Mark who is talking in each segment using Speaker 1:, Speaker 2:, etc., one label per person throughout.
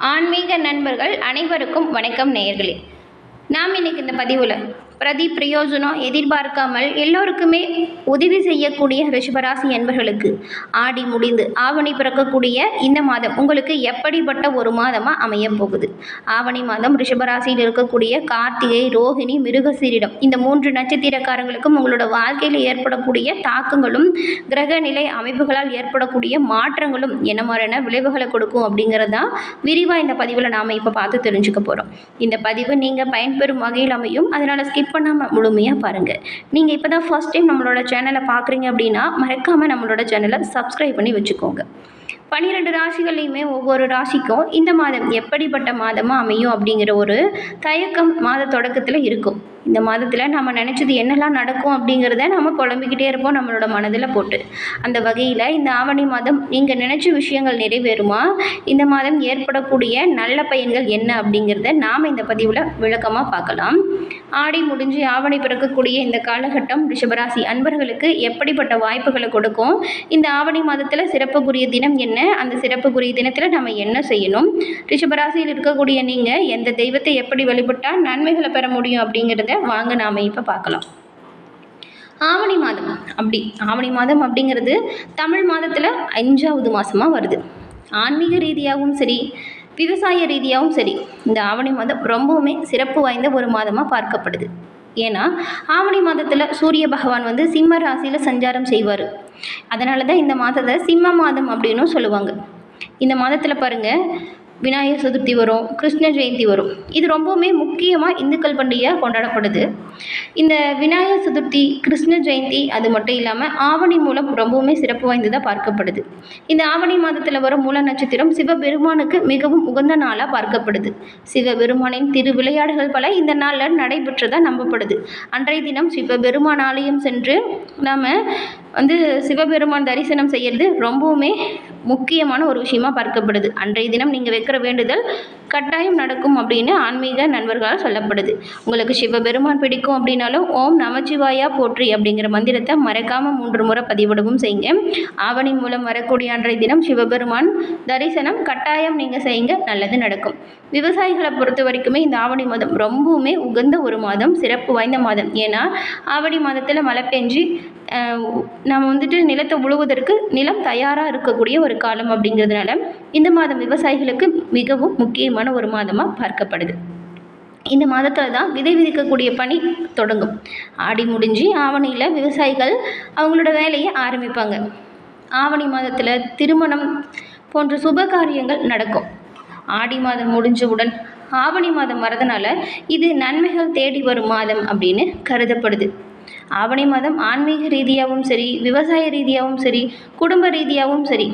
Speaker 1: ஆன்மீக நண்பர்கள் அனைவருக்கும் வணக்கம் நேயர்களே. நாம் இன்னைக்கு இந்த பதிவில் பிரயோஜனம் எதிர்பார்க்காமல் எல்லோருக்குமே உதவி செய்யக்கூடிய ரிஷபராசி என்பர்களுக்கு ஆடி முடிந்து ஆவணி பிறக்கக்கூடிய இந்த மாதம் உங்களுக்கு எப்படிப்பட்ட ஒரு மாதமாக அமைய போகுது. ஆவணி மாதம் ரிஷபராசியில் இருக்கக்கூடிய கார்த்திகை, ரோஹிணி, மிருகசீரிடம் இந்த 3 நட்சத்திரக்காரங்களுக்கும் உங்களோட வாழ்க்கையில் ஏற்படக்கூடிய தாக்கங்களும் கிரக நிலை அமைப்புகளால் ஏற்படக்கூடிய மாற்றங்களும் என்ன மாதிரியான விளைவுகளை கொடுக்கும் அப்படிங்கிறதான் விரிவாக இந்த பதிவில் நாம் இப்போ பார்த்து தெரிஞ்சுக்க போகிறோம். இந்த பதிவு நீங்கள் பயன்பெறும் வகையில் அமையும், அதனால் ஸ்கிப் பண்ணாமல் முழுமையாக பாருங்கள். நீங்கள் இப்போ தான் ஃபர்ஸ்ட் டைம் நம்மளோட சேனலை பார்க்குறீங்க அப்படின்னா மறக்காமல் நம்மளோட சேனலை சப்ஸ்கிரைப் பண்ணி வச்சுக்கோங்க. 12 ராசிகள்லையுமே ஒவ்வொரு ராசிக்கும் இந்த மாதம் எப்படிப்பட்ட மாதமாக அமையும் அப்படிங்கிற ஒரு தயக்கம் மாத தொடக்கத்தில் இருக்கும். இந்த மாதத்தில் நம்ம நினச்சது என்னெல்லாம் நடக்கும் அப்படிங்கிறத நம்ம புலம்பிக்கிட்டே இருப்போம் நம்மளோட மனதில் போட்டு. அந்த வகையில் இந்த ஆவணி மாதம் நீங்கள் நினச்ச விஷயங்கள் நிறைவேறுமா, இந்த மாதம் ஏற்படக்கூடிய நல்ல பயன்கள் என்ன அப்படிங்கிறத நாம் இந்த பதிவில் விளக்கமாக பார்க்கலாம். ஆடி முடிஞ்சு ஆவணி பிறக்கக்கூடிய இந்த காலகட்டம் ரிஷபராசி அன்பர்களுக்கு எப்படிப்பட்ட வாய்ப்புகளை கொடுக்கும், இந்த ஆவணி மாதத்தில் சிறப்புக்குரிய தினம் என்ன, அந்த சிறப்புக்குரிய தினத்தில் நம்ம என்ன செய்யணும், ரிஷபராசியில் இருக்கக்கூடிய நீங்கள் எந்த தெய்வத்தை எப்படி வழிபட்டால் நன்மைகளை பெற முடியும் அப்படிங்கிறத வாங்க நாம இப்போ பார்க்கலாம். ஆவணி மாதம் அப்படிங்கிறது தமிழ் மாதத்தில் 5வது மாதமாக வருது. ஆன்மீக ரீதியாகவும் சரி, விவசாய ரீதியாகவும் சரி, இந்த ஆவணி மாதம் ரொம்பவுமே சிறப்பு வாய்ந்த ஒரு மாதமாக பார்க்கப்படுது. ஏன்னா ஆவணி மாதத்தில் சூரிய பகவான் சிம்ம ராசியில் சஞ்சாரம் செய்வார். அதனால தான் இந்த மாதத்தை சிம்ம மாதம் அப்படின்னும் சொல்லுவாங்க. இந்த மாதத்தில் பாருங்கள், விநாயகர் சதுர்த்தி வரும், கிருஷ்ண ஜெயந்தி வரும். இது ரொம்பவுமே முக்கியமாக இந்துக்கள் பண்டிகையாக கொண்டாடப்படுது. இந்த விநாயகர் சதுர்த்தி, கிருஷ்ண ஜெயந்தி அது மட்டும் இல்லாமல் ஆவணி மூலம் ரொம்பவுமே சிறப்பு வாய்ந்ததாக பார்க்கப்படுது. இந்த ஆவணி மாதத்தில் வரும் மூல நட்சத்திரம் சிவபெருமானுக்கு மிகவும் உகந்த நாளாக பார்க்கப்படுது. சிவபெருமானின் திருவிளையாடுகள் பல இந்த நாளில் நடைபெற்றதாக நம்பப்படுது. அன்றைய தினம் சிவபெருமான் ஆலயம் சென்று நாம் சிவபெருமான் தரிசனம் செய்கிறது ரொம்பவுமே முக்கியமான ஒரு விஷயமா பார்க்கப்படுது. அன்றைய தினம் நீங்கள் வைக்கிற வேண்டுதல் கட்டாயம் நடக்கும் அப்படின்னு ஆன்மீக நண்பர்களால் சொல்லப்படுது. உங்களுக்கு சிவபெருமான் பிடிக்கும் அப்படின்னாலும் ஓம் நமச்சிவாயா போற்றி அப்படிங்கிற மந்திரத்தை மறக்காமல் 3 முறை பதிவிடவும் செய்யுங்க. ஆவணி மூலம் வரக்கூடிய அன்றைய தினம் சிவபெருமான் தரிசனம் கட்டாயம் நீங்கள் செய்யுங்க, நல்லது நடக்கும். விவசாயிகளை பொறுத்த வரைக்குமே இந்த ஆவணி மாதம் ரொம்பவுமே உகந்த ஒரு மாதம், சிறப்பு வாய்ந்த மாதம். ஏன்னா ஆவணி மாதத்தில் மழை பெஞ்சு நம்ம நிலத்தை உழுவதற்கு நிலம் தயாராக இருக்கக்கூடிய ஒரு காலம் அப்படிங்கிறதுனால இந்த மாதம் விவசாயிகளுக்கு மிகவும் முக்கியமான ஒரு மாதமாக பார்க்கப்படுது. இந்த மாதத்தில் தான் விதை விதிக்கக்கூடிய பணி தொடங்கும். ஆடி முடிஞ்சு ஆவணியில் விவசாயிகள் அவங்களோட வேலையை ஆரம்பிப்பாங்க. ஆவணி மாதத்தில் திருமணம் போன்ற சுப காரியங்கள் நடக்கும். ஆடி மாதம் முடிஞ்சவுடன் ஆவணி மாதம் வரதுனால இது நன்மைகள் தேடி வரும் மாதம் அப்படின்னு கருதப்படுது. ஆவணி மாதம் ஆன்மீக ரீதியாகவும் சரி, விவசாய ரீதியாகவும் சரி, குடும்ப ரீதியாகவும் சரி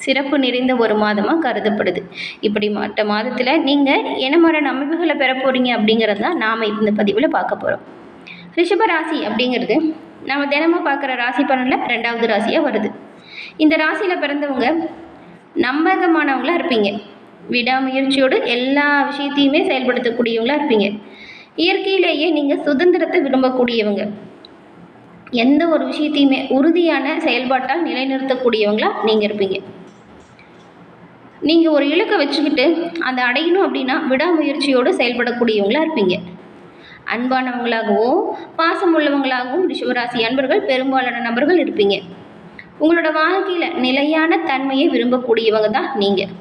Speaker 1: சிறப்பு நிறைந்த ஒரு மாதமாக கருதப்படுது. இப்படி மற்ற மாதத்தில் நீங்கள் என்ன மாதிரியான அமைப்புகளை பெற போகிறீங்க அப்படிங்கிறது தான் நாம் இந்த பதிவில் பார்க்க போகிறோம். ரிஷபராசி அப்படிங்கிறது நம்ம தினமும் பார்க்குற ராசி பலனில் 2வது ராசியாக வருது. இந்த ராசியில் பிறந்தவங்க நம்பகமானவங்களாக இருப்பீங்க. விடாமுயற்சியோடு எல்லா விஷயத்தையுமே செயல்படுத்தக்கூடியவங்களாக இருப்பீங்க. இயற்கையிலேயே நீங்கள் சுதந்திரத்தை விரும்பக்கூடியவங்க. எந்த ஒரு விஷயத்தையுமே உறுதியான செயல்பாட்டால் நிலைநிறுத்தக்கூடியவங்களாக நீங்கள் இருப்பீங்க. நீங்கள் ஒரு இலக்கை வச்சுக்கிட்டு அதை அடையணும் அப்படின்னா விடாமுயற்சியோடு செயல்படக்கூடியவங்களாக இருப்பீங்க. அன்பானவங்களாகவும் பாசம் உள்ளவங்களாகவும் ரிஷபராசி அன்பர்கள் பெரும்பாலான நபர்கள் இருப்பீங்க. உங்களோட வாழ்க்கையில் நிலையான தன்மையை விரும்பக்கூடியவங்க தான் நீங்கள்.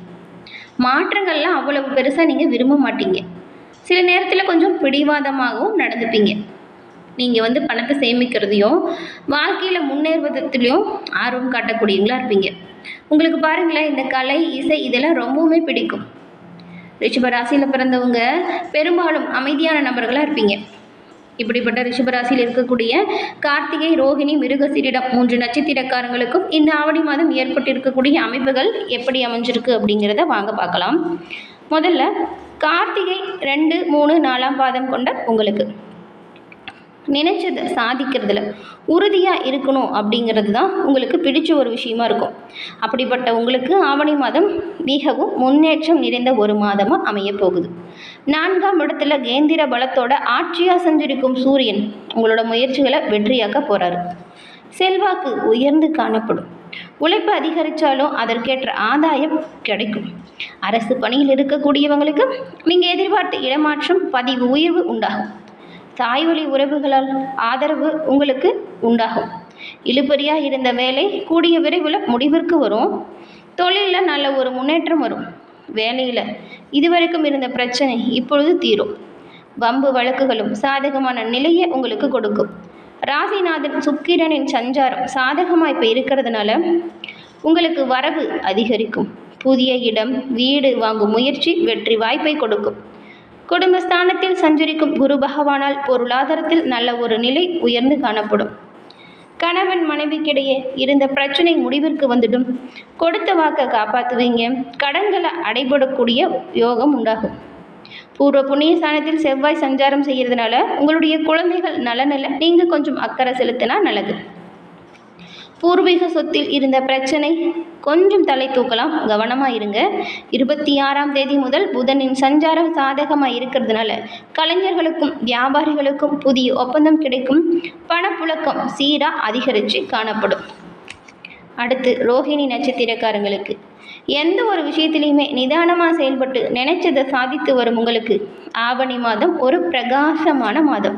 Speaker 1: மாற்றங்கள்லாம் அவ்வளவு பெருசாக நீங்கள் விரும்ப மாட்டீங்க. சில நேரத்தில் கொஞ்சம் பிடிவாதமாகவும் நடந்துப்பீங்க. நீங்கள் பணத்தை சேமிக்கிறதையும் வாழ்க்கையில் முன்னேறுவதிலையும் ஆர்வம் காட்டக்கூடியவங்களா இருப்பீங்க. உங்களுக்கு பாருங்களேன், இந்த கலை, இசை இதெல்லாம் ரொம்பவுமே பிடிக்கும். ரிஷபராசியில் பிறந்தவங்க பெரும்பாலும் அமைதியான நபர்களாக இருப்பீங்க. இப்படிப்பட்ட ரிஷபராசியில் இருக்கக்கூடிய கார்த்திகை, ரோஹிணி, மிருகசீரிடம் 3 நட்சத்திரக்காரங்களுக்கும் இந்த ஆவணி மாதம் ஏற்பட்டிருக்கக்கூடிய அமைப்புகள் எப்படி அமைஞ்சிருக்கு அப்படிங்கிறத வாங்க பார்க்கலாம். முதல்ல கார்த்திகை 2, 3, 4ஆம் பாதம் கொண்ட உங்களுக்கு நினைச்சதை சாதிக்கிறதுல உறுதியாக இருக்கணும் அப்படிங்கிறது தான் உங்களுக்கு பிடிச்ச ஒரு விஷயமா இருக்கும். அப்படிப்பட்ட உங்களுக்கு ஆவணி மாதம் மிகவும் முன்னேற்றம் நிறைந்த ஒரு மாதமாக அமைய போகுது. 4ஆம் இடத்துல கேந்திர பலத்தோட ஆட்சியாக செஞ்சிருக்கும் சூரியன் உங்களோட முயற்சிகளை வெற்றியாக்க போகிறாரு. செல்வாக்கு உயர்ந்து காணப்படும். உழைப்பு அதிகரித்தாலும் அதற்கேற்ற ஆதாயம் கிடைக்கும். அரசு பணியில் இருக்கக்கூடியவங்களுக்கு நீங்கள் எதிர்பார்த்த இடமாற்றம், பதவி உயர்வு உண்டாகும். தாய்வழி உறவுகளால் ஆதரவு உங்களுக்கு உண்டாகும். இழுபறியாக இருந்த வேலை கூடிய விரைவில் முடிவிற்கு வரும். தொழிலில் நல்ல ஒரு முன்னேற்றம் வரும். வேலையில் இதுவரைக்கும் இருந்த பிரச்சனை இப்பொழுது தீரும். வம்பு வழக்குகளும் சாதகமான நிலையை உங்களுக்கு கொடுக்கும். ராசிநாதன் சுக்கிரனின் சஞ்சாரம் சாதகமாக இப்போ இருக்கிறதுனால உங்களுக்கு வரவு அதிகரிக்கும். புதிய இடம், வீடு வாங்கும் முயற்சி வெற்றி வாய்ப்பை கொடுக்கும். குடும்பஸ்தானத்தில் சஞ்சரிக்கும் குரு பகவானால் பொருளாதாரத்தில் நல்ல ஒரு நிலை உயர்ந்து காணப்படும். கணவன் மனைவிக்கிடையே இருந்த பிரச்சனை முடிவிற்கு வந்துடும். கொடுத்த வாக்கை காப்பாற்றுவீங்க. கடன்களை அடைபடக்கூடிய யோகம் உண்டாகும். பூர்வ புண்ணிய ஸ்தானத்தில் செவ்வாய் சஞ்சாரம் செய்கிறதுனால உங்களுடைய குழந்தைகள் நலனில் நீங்கள் கொஞ்சம் அக்கறை செலுத்தினா நல்லது. பூர்வீக சொத்தில் இருந்த பிரச்சனை கொஞ்சம் தலை தூக்கலாம், கவனமாக இருங்க. 26ஆம் தேதி முதல் புதனின் சஞ்சாரம் சாதகமாக இருக்கிறதுனால கலைஞர்களுக்கும் வியாபாரிகளுக்கும் புதிய ஒப்பந்தம் கிடைக்கும். பணப்புழக்கம் சீராக அதிகரித்து காணப்படும். அடுத்து ரோஹிணி நட்சத்திரக்காரங்களுக்கு எந்த ஒரு விஷயத்திலையுமே நிதானமாக செயல்பட்டு நினைச்சதை சாதித்து வரும் உங்களுக்கு ஆவணி மாதம் ஒரு பிரகாசமான மாதம்.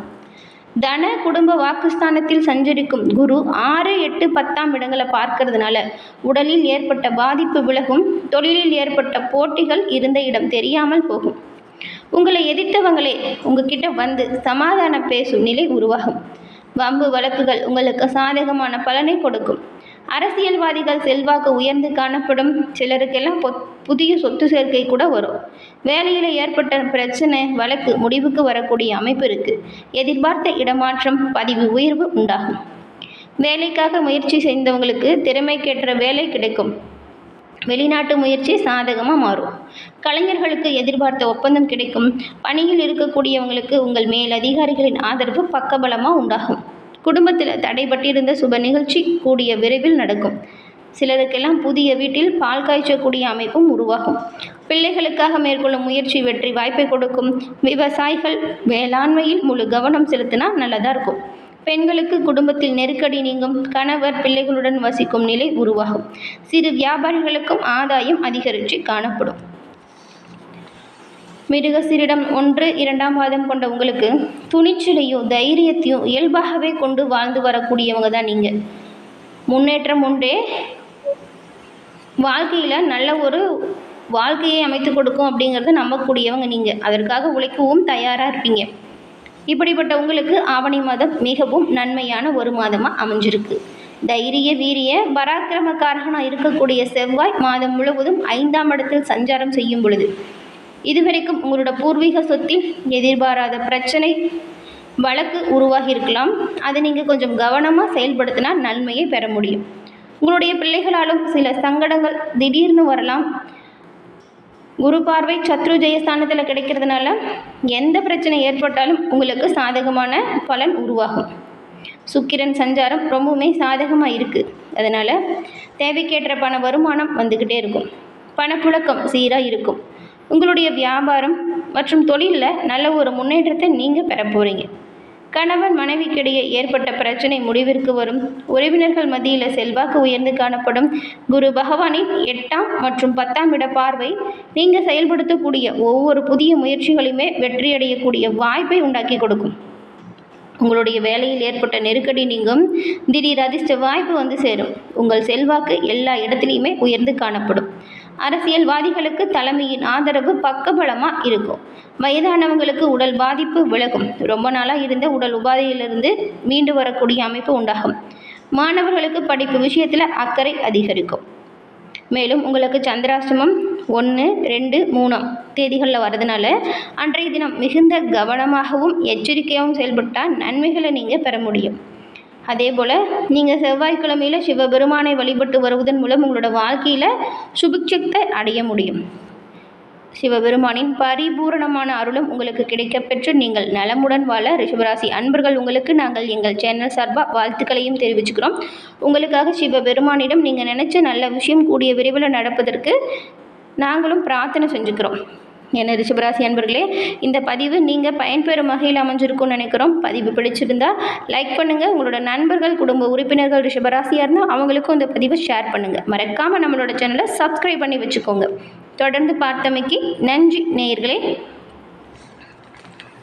Speaker 1: தன குடும்ப வாக்குஸ்தானத்தில் சஞ்சரிக்கும் குரு 6, 8, 10ஆம் இடங்களை பார்க்கறதுனால உடலில் ஏற்பட்ட பாதிப்பு விலகும். தொழிலில் ஏற்பட்ட போட்டிகள் இருந்த இடம் தெரியாமல் போகும். உங்களை எதிர்த்தவங்களே உங்ககிட்ட வந்து சமாதானம் பேசும் நிலை உருவாகும். வம்பு வழக்குகள் உங்களுக்கு சாதகமான பலனை கொடுக்கும். அரசியல்வாதிகள் செல்வாக்கு உயர்ந்து காணப்படும். சிலருக்கெல்லாம் புதிய சொத்து சேர்க்கை கூட வரும். வேலையில் ஏற்பட்ட பிரச்சனை வழக்கு முடிவுக்கு வரக்கூடிய அமைப்பு இருக்குது. எதிர்பார்த்த இடமாற்றம், பதவி உயர்வு உண்டாகும். வேலைக்காக முயற்சி செய்தவங்களுக்கு திறமைக்கேற்ற வேலை கிடைக்கும். வெளிநாட்டு முயற்சி சாதகமாக மாறும். கலைஞர்களுக்கு எதிர்பார்த்த ஒப்பந்தம் கிடைக்கும். பணியில் இருக்கக்கூடியவங்களுக்கு உங்கள் மேலதிகாரிகளின் ஆதரவு பக்கபலமாக உண்டாகும். குடும்பத்தில் தடைபட்டிருந்த சுப நிகழ்ச்சி கூடிய விரைவில் நடக்கும். சிலருக்கெல்லாம் புதிய வீட்டில் பால் காய்ச்சக்கூடிய அமைப்பும் உருவாகும். பிள்ளைகளுக்காக மேற்கொள்ளும் முயற்சி வெற்றி வாய்ப்பை கொடுக்கும். விவசாயிகள் வேளாண்மையில் முழு கவனம் செலுத்தினா நல்லதாக இருக்கும். பெண்களுக்கு குடும்பத்தில் நெருக்கடி நீங்கும். கணவர் பிள்ளைகளுடன் வசிக்கும் நிலை உருவாகும். சிறு வியாபாரிகளுக்கும் ஆதாயம் அதிகரித்து காணப்படும். மிருகசீரிடம் 1, 2ஆம் பாதம் கொண்ட உங்களுக்கு துணிச்சலையும் தைரியத்தையும் இயல்பாகவே கொண்டு வாழ்ந்து வரக்கூடியவங்க தான் நீங்கள். முன்னேற்றம் உண்டே. வாழ்க்கையில் நல்ல ஒரு வாழ்க்கையை அமைத்து கொடுக்கும் அப்படிங்கிறத நம்பக்கூடியவங்க நீங்கள். அதற்காக உழைக்கவும் தயாராக இருப்பீங்க. இப்படிப்பட்ட உங்களுக்கு ஆவணி மாதம் மிகவும் நன்மையான ஒரு மாதமாக அமைஞ்சிருக்கு. தைரிய வீரிய பராக்கிரமக்காரகனாக இருக்கக்கூடிய செவ்வாய் மாதம் முழுவதும் 5ஆம் இடத்தில் சஞ்சாரம் செய்யும் பொழுது இதுவரைக்கும் உங்களோட பூர்வீக சொத்தில் எதிர்பாராத பிரச்சனை வழக்கு உருவாகி இருக்கலாம். அதை நீங்கள் கொஞ்சம் கவனமாக செயல்படுத்தினா நன்மையை பெற முடியும். உங்களுடைய பிள்ளைகளாலும் சில சங்கடங்கள் திடீர்னு வரலாம். குரு பார்வை சத்ரு ஜெயஸ்தானத்தில் கிடைக்கிறதுனால எந்த பிரச்சனை ஏற்பட்டாலும் உங்களுக்கு சாதகமான பலன் உருவாகும். சுக்கிரன் சஞ்சாரம் ரொம்பவுமே சாதகமாக இருக்குது. அதனால் தேவைக்கேற்ற பண வருமானம் வந்துக்கிட்டே இருக்கும். பணப்புழக்கம் சீராக இருக்கும். உங்களுடைய வியாபாரம் மற்றும் தொழிலில் நல்ல ஒரு முன்னேற்றத்தை நீங்கள் பெற போகிறீங்க. கணவன் மனைவிக்கிடையே ஏற்பட்ட பிரச்சனை முடிவிற்கு வரும். உறவினர்கள் மத்தியில் செல்வாக்கு உயர்ந்து காணப்படும். குரு பகவானின் 8ஆம் மற்றும் 10ஆம் இட பார்வை நீங்கள் செயல்படுத்தக்கூடிய ஒவ்வொரு புதிய முயற்சிகளையுமே வெற்றியடையக்கூடிய வாய்ப்பை உண்டாக்கி கொடுக்கும். உங்களுடைய வேலையில் ஏற்பட்ட நெருக்கடி நீங்கும். திடீர் அதிர்ஷ்ட வாய்ப்பு வந்து சேரும். உங்கள் செல்வாக்கு எல்லா இடத்துலையுமே உயர்ந்து காணப்படும். அரசியல்வாதிகளுக்கு தலைமையின் ஆதரவு பக்கபலமாக இருக்கும். வயதானவங்களுக்கு உடல் பாதிப்பு விலகும். ரொம்ப நாளாக இருந்த உடல் உபாதையிலிருந்து மீண்டு வரக்கூடிய அமைப்பு உண்டாகும். மாணவர்களுக்கு படிப்பு விஷயத்தில் அக்கறை அதிகரிக்கும். மேலும் உங்களுக்கு சந்திராஷ்டமம் 1, 2, 3ஆம் தேதிகளில் வரதுனால அன்றைய தினம் மிகுந்த கவனமாகவும் எச்சரிக்கையாகவும் செயல்பட்டால் நன்மைகளை நீங்கள் பெற முடியும். அதே போல் நீங்கள் செவ்வாய்க்கிழமையில் சிவபெருமானை வழிபட்டு வருவதன் மூலம் உங்களோட வாழ்க்கையில் சுபிட்சத்தை அடைய முடியும். சிவபெருமானின் பரிபூரணமான அருளும் உங்களுக்கு கிடைக்கப்பெற்று நீங்கள் நலமுடன் வாழ ரிஷபராசி அன்பர்கள் உங்களுக்கு நாங்கள் எங்கள் சேனல் சார்பாக வாழ்த்துக்களையும் தெரிவிச்சுக்கிறோம். உங்களுக்காக சிவபெருமானிடம் நீங்கள் நினச்ச நல்ல விஷயம் கூடிய விரைவில் நடப்பதற்கு நாங்களும் பிரார்த்தனை செஞ்சுக்கிறோம். என ரிஷபராசி அன்பர்களே, இந்த பதிவு நீங்கள் பயன்பெறும் வகையில் அமைஞ்சிருக்கும்னு நினைக்கிறோம். பதிவு பிடிச்சிருந்தா லைக் பண்ணுங்கள். உங்களோட நண்பர்கள், குடும்ப உறுப்பினர்கள் ரிஷபராசியாக இருந்தால் அவங்களுக்கும் இந்த பதிவை ஷேர் பண்ணுங்கள். மறக்காமல் நம்மளோட சேனலை சப்ஸ்கிரைப் பண்ணி வச்சுக்கோங்க. தொடர்ந்து பார்த்தமைக்கு நன்றி நேயர்களே.